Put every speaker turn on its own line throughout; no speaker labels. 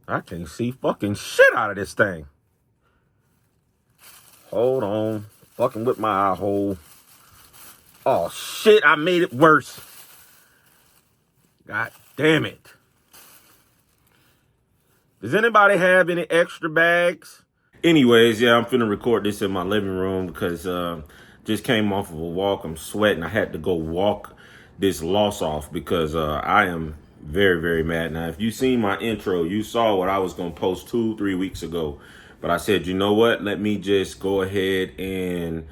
I can't see fucking shit out of this thing. Hold on. Fucking with my eye hole. Oh, shit. I made it worse. God damn it. Does anybody have any extra bags? Anyways, yeah, I'm finna record this in my living room because just came off of a walk. I'm sweating. I had to go walk this loss off because I am very, very mad. Now, if you seen my intro, you saw what I was going to post 2-3 weeks ago. But I said, you know what? Let me just go ahead and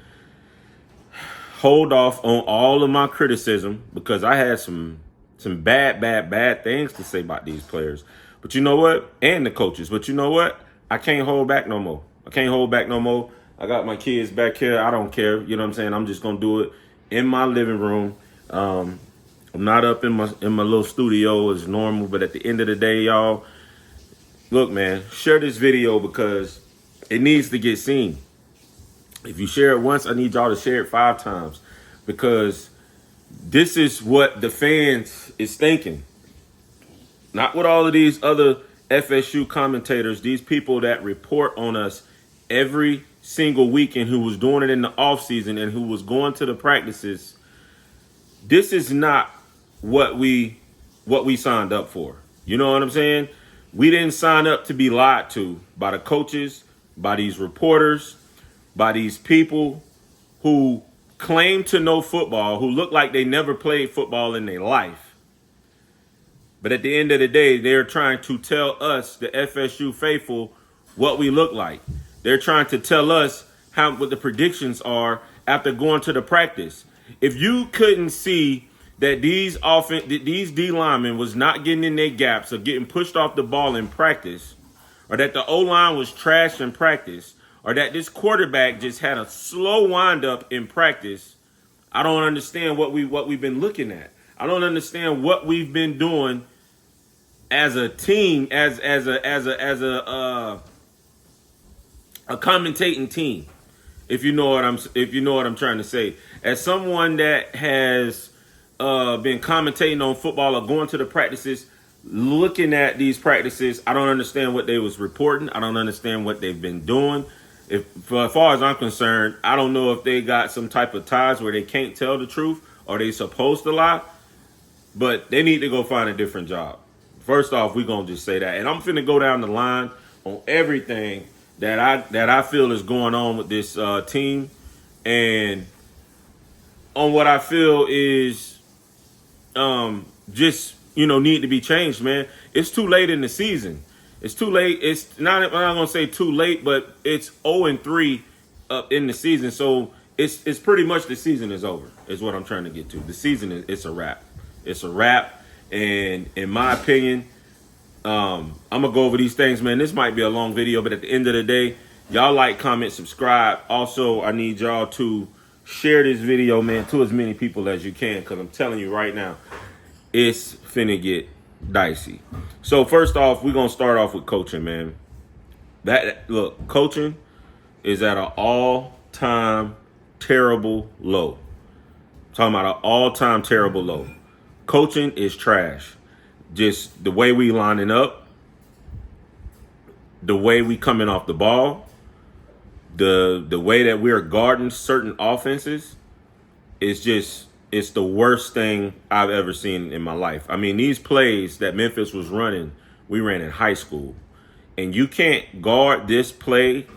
hold off on all of my criticism because I had some bad things to say about these players. But you know what? And the coaches. But you know what? I can't hold back no more. I got my kids back here. I don't care. You know what I'm saying? I'm just going to do it in my living room. I'm not up in my little studio as normal. But at the end of the day, y'all, look, man, share this video because it needs to get seen. If you share it once, I need y'all to share it 5 times because this is what the fans is thinking. Not what all of these other FSU commentators, these people that report on us every single weekend who was doing it in the offseason and who was going to the practices. This is not what we signed up for. You know what I'm saying? We didn't sign up to be lied to by the coaches, by these reporters, by these people who claim to know football, who look like they never played football in their life. But at the end of the day, they're trying to tell us, the FSU faithful, what we look like. They're trying to tell us what the predictions are after going to the practice. If you couldn't see that these D linemen was not getting in their gaps or getting pushed off the ball in practice, or that the O-line was trash in practice, or that this quarterback just had a slow windup in practice, I don't understand what we've been looking at. I don't understand what we've been doing as a team, as a commentating team. If you know what I'm trying to say. As someone that has been commentating on football or going to the practices, looking at these practices, I don't understand what they was reporting. I don't understand what they've been doing. As far as I'm concerned, I don't know if they got some type of ties where they can't tell the truth or they supposed to lie. But they need to go find a different job. First off, we're going to just say that. And I'm finna go down the line on everything that I feel is going on with this team. And on what I feel is just, need to be changed, man. It's too late in the season. It's too late. I'm not going to say too late, but it's 0-3 up in the season. So it's pretty much the season is over, is what I'm trying to get to. The season it's a wrap. It's a wrap, and in my opinion, I'm going to go over these things, man. This might be a long video, but at the end of the day, y'all like, comment, subscribe. Also, I need y'all to share this video, man, to as many people as you can, because I'm telling you right now, it's finna get dicey. So first off, we're going to start off with coaching, man. Look, coaching is at an all-time terrible low. I'm talking about an all-time terrible low. Coaching is trash. Just the way we lining up, the way we coming off the ball, the way that we're guarding certain offenses, it's the worst thing I've ever seen in my life. I mean, these plays that Memphis was running, we ran in high school. And you can't guard this play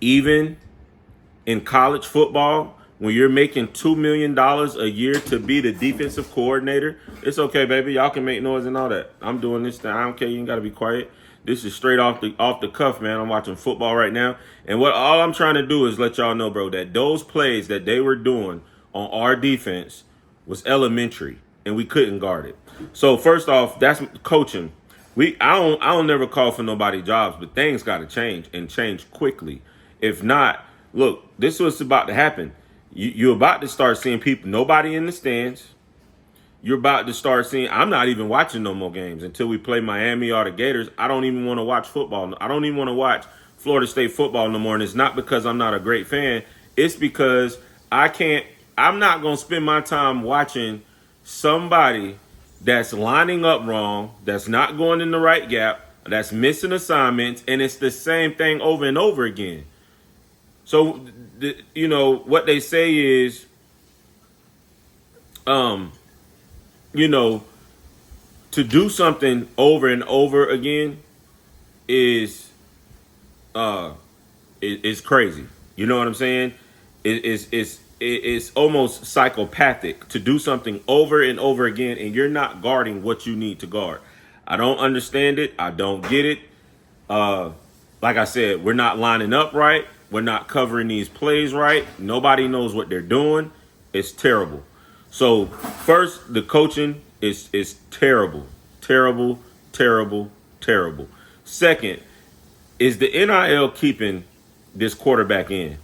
even in college football. When you're making $2 million a year to be the defensive coordinator, it's okay, baby. Y'all can make noise and all that. I'm doing this thing. I don't care. You ain't got to be quiet. This is straight off the cuff, man. I'm watching football right now. And all I'm trying to do is let y'all know, bro, that those plays that they were doing on our defense was elementary, and we couldn't guard it. So first off, that's coaching. I don't never call for nobody jobs, but things got to change and change quickly. If not, look, this is what's about to happen. You're about to start seeing people, nobody in the stands. You're about to start seeing, I'm not even watching no more games until we play Miami or the Gators. I don't even want to watch football. I don't even want to watch Florida State football no more. And it's not because I'm not a great fan. It's because I'm not going to spend my time watching somebody that's lining up wrong, that's not going in the right gap, that's missing assignments, and it's the same thing over and over again. So, what they say is, you know, to do something over and over again is crazy. You know what I'm saying? It's almost psychopathic to do something over and over again, and you're not guarding what you need to guard. I don't understand it. I don't get it. Like I said, we're not lining up right. We're not covering these plays right. Nobody knows what they're doing. It's terrible. So first, the coaching is terrible, terrible, terrible, terrible. Second, is the NIL keeping this quarterback in?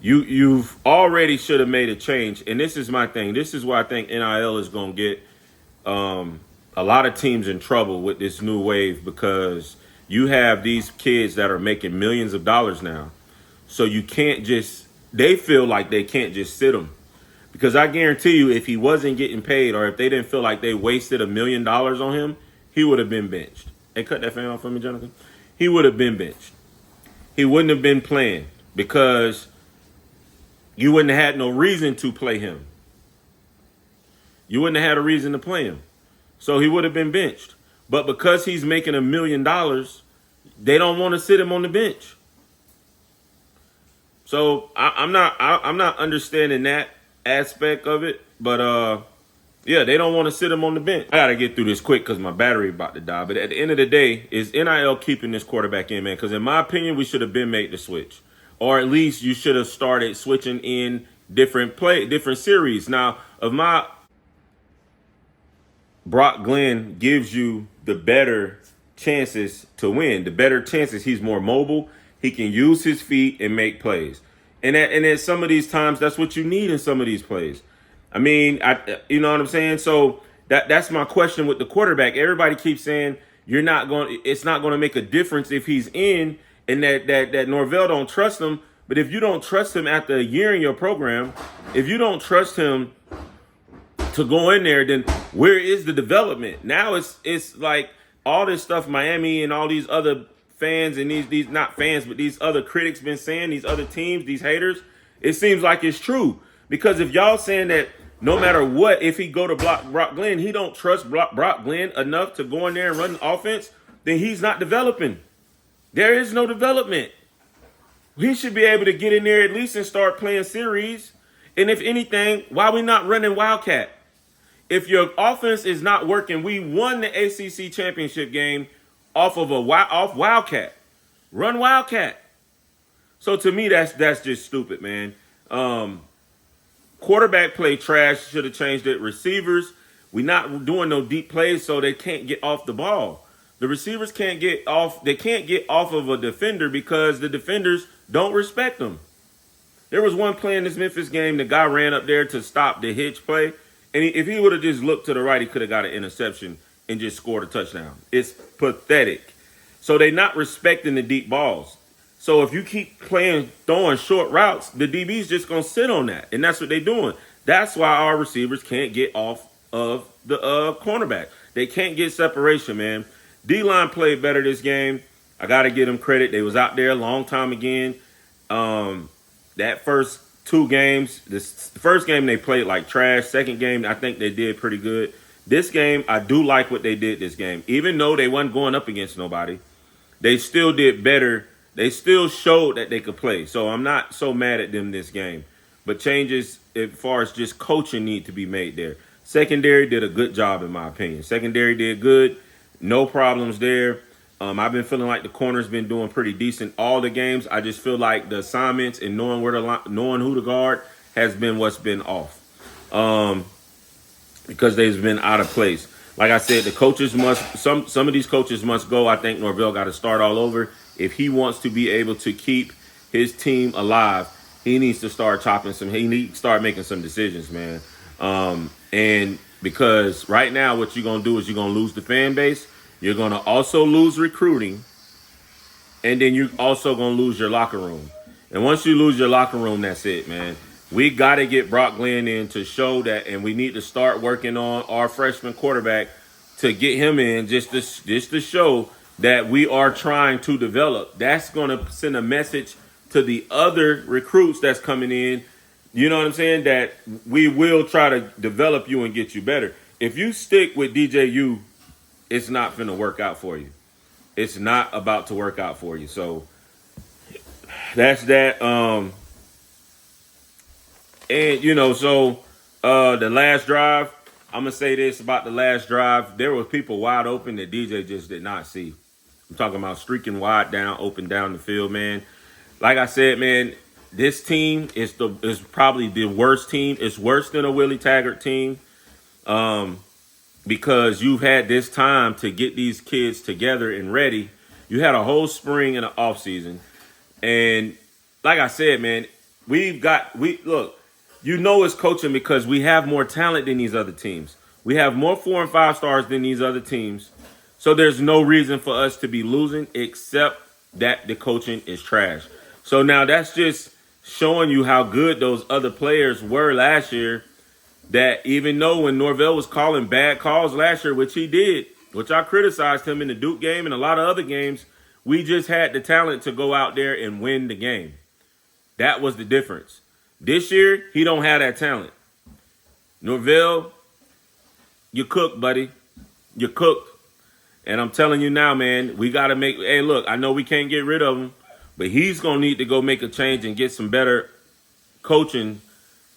You've already should have made a change, and this is my thing. This is why I think NIL is going to get a lot of teams in trouble with this new wave, because you have these kids that are making millions of dollars now. So you can't just, they feel like they can't just sit them. Because I guarantee you, if he wasn't getting paid, or if they didn't feel like they wasted $1 million on him, he would have been benched. Hey, cut that fan off for me, Jonathan. He would have been benched. He wouldn't have been playing, because you wouldn't have had no reason to play him. You wouldn't have had a reason to play him. So he would have been benched. But because he's making $1 million, they don't want to sit him on the bench. So I'm not understanding that aspect of it. But yeah, they don't want to sit him on the bench. I gotta get through this quick because my battery about to die. But at the end of the day, is NIL keeping this quarterback in, man? Because in my opinion, we should have been made the switch. Or at least you should have started switching in different series. Now, Brock Glenn gives you the better chances to win. The better chances, he's more mobile. He can use his feet and make plays. And at some of these times, that's what you need in some of these plays. I mean, you know what I'm saying? So that's my question with the quarterback. Everybody keeps saying it's not going to make a difference if he's in, and that Norvell don't trust him. But if you don't trust him after a year in your program, if you don't trust him to go in there, then where is the development? Now it's like all this stuff Miami and all these other fans and these not fans, but these other critics been saying, these other teams, these haters, it seems like it's true. Because if y'all saying that no matter what, if he go to Brock Glenn, he don't trust Brock Glenn enough to go in there and run the offense, then he's not developing. There is no development. He should be able to get in there at least and start playing series. And if anything, why we not running Wildcat? If your offense is not working, we won the ACC championship game off Wildcat. Run Wildcat. So to me, that's just stupid, man. Quarterback play trash. Should have changed it. Receivers, we not doing no deep plays, so they can't get off the ball. The receivers can't get off. They can't get off of a defender because the defenders don't respect them. There was one play in this Memphis game. The guy ran up there to stop the hitch play. And if he would have just looked to the right, he could have got an interception and just scored a touchdown. It's pathetic. So they're not respecting the deep balls. So if you keep throwing short routes, the DB's just going to sit on that. And that's what they're doing. That's why our receivers can't get off of the cornerback. They can't get separation, man. D-line played better this game. I got to give them credit. They was out there a long time again. That first two games, the first game they played like trash. Second game, I think they did pretty good. This game, I do like what they did this game. Even though they wasn't going up against nobody, they still did better. They still showed that they could play. So I'm not so mad at them this game. But changes as far as just coaching need to be made there. Secondary did a good job, in my opinion. Secondary did good. No problems there. I've been feeling like the corner's been doing pretty decent all the games. I just feel like the assignments and knowing who to guard has been what's been off. Because they've been out of place. Like I said, the coaches some of these coaches must go. I think Norvell got to start all over. If he wants to be able to keep his team alive, he needs to start he needs to start making some decisions, man. And because right now what you're going to do is you're going to lose the fan base. You're going to also lose recruiting. And then you're also going to lose your locker room. And once you lose your locker room, that's it, man. We got to get Brock Glenn in to show that, and we need to start working on our freshman quarterback to get him in just to show that we are trying to develop. That's going to send a message to the other recruits that's coming in. You know what I'm saying? That we will try to develop you and get you better. If you stick with DJU, it's not going to work out for you. It's not about to work out for you. So that's that. And you know, so the last drive, I'm gonna say this about the last drive. There were people wide open that DJ just did not see. I'm talking about streaking wide down, open down the field, man. Like I said, man, this team is probably the worst team. It's worse than a Willie Taggart team. Because you've had this time to get these kids together and ready. You had a whole spring and an off season. And like I said, man, look, you know it's coaching because we have more talent than these other teams. We have more 4 and 5 stars than these other teams. So there's no reason for us to be losing except that the coaching is trash. So now that's just showing you how good those other players were last year. That even though when Norvell was calling bad calls last year, which he did, which I criticized him in the Duke game and a lot of other games, we just had the talent to go out there and win the game. That was the difference. This year, he don't have that talent. Norvell, you cooked, buddy. You cooked. And I'm telling you now, man, we got to make, hey, look, I know we can't get rid of him, but he's going to need to go make a change and get some better coaching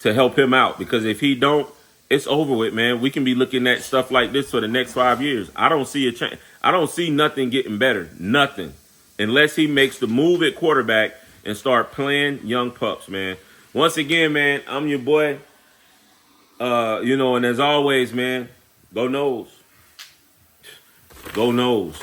to help him out, because if he don't, it's over with, man. We can be looking at stuff like this for the next 5 years. I don't see a change. I don't see nothing getting better. Nothing. Unless he makes the move at quarterback and start playing young pups, man. Once again, man, I'm your boy. And as always, man, go Noles. Go Noles.